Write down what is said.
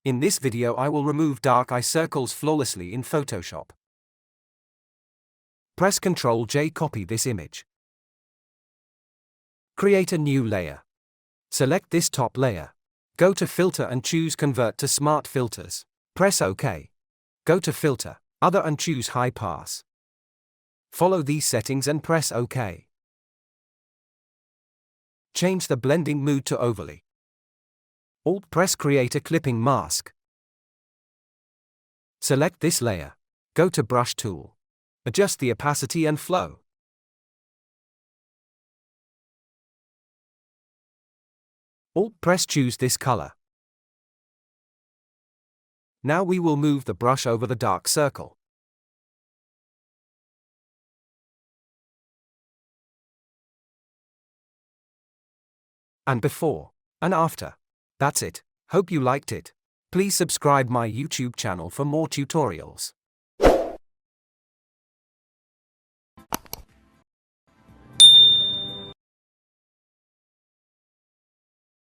In this video I will remove dark eye circles flawlessly in Photoshop. Press Ctrl J, copy this image. Create a new layer. Select this top layer. Go to Filter and choose Convert to Smart Filters. Press OK. Go to Filter, Other and choose High Pass. Follow these settings and press OK. Change the blending mode to Overlay. Alt-press Create a clipping mask. Select this layer. Go to Brush tool. Adjust the opacity and flow. Alt-press choose this color. Now we will move the brush over the dark circle. And before and after. That's it. Hope you liked it. Please subscribe my YouTube channel for more tutorials.